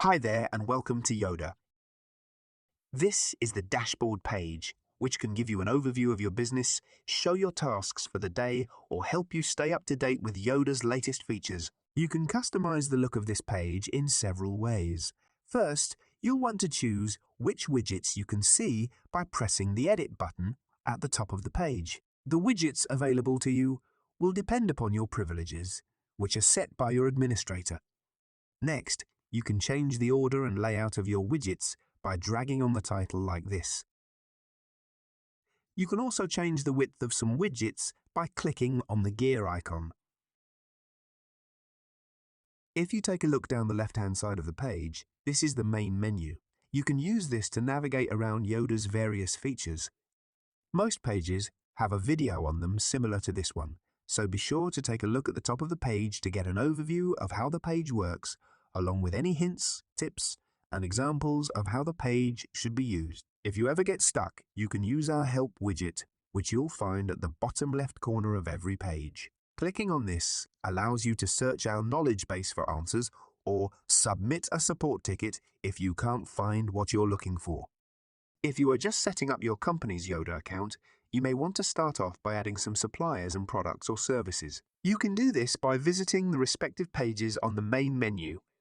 Hi there and welcome to Yodah. This is the dashboard page, which can give you an overview of your business, show your tasks for the day, or help you stay up to date with Yodah's latest features. You can customize the look of this page in several ways. First, you'll want to choose which widgets you can see by pressing the Edit button at the top of the page. The widgets available to you will depend upon your privileges, which are set by your administrator. Next, you can change the order and layout of your widgets by dragging on the title like this. You can also change the width of some widgets by clicking on the gear icon. If you take a look down the left-hand side of the page, this is the main menu. You can use this to navigate around Yodah's various features. Most pages have a video on them similar to this one, so be sure to take a look at the top of the page to get an overview of how the page works, along with any hints, tips, and examples of how the page should be used. If you ever get stuck, you can use our Help widget, which you'll find at the bottom left corner of every page. Clicking on this allows you to search our knowledge base for answers or submit a support ticket if you can't find what you're looking for. If you are just setting up your company's Yodah account, you may want to start off by adding some suppliers and products or services. You can do this by visiting the respective pages on the main menu,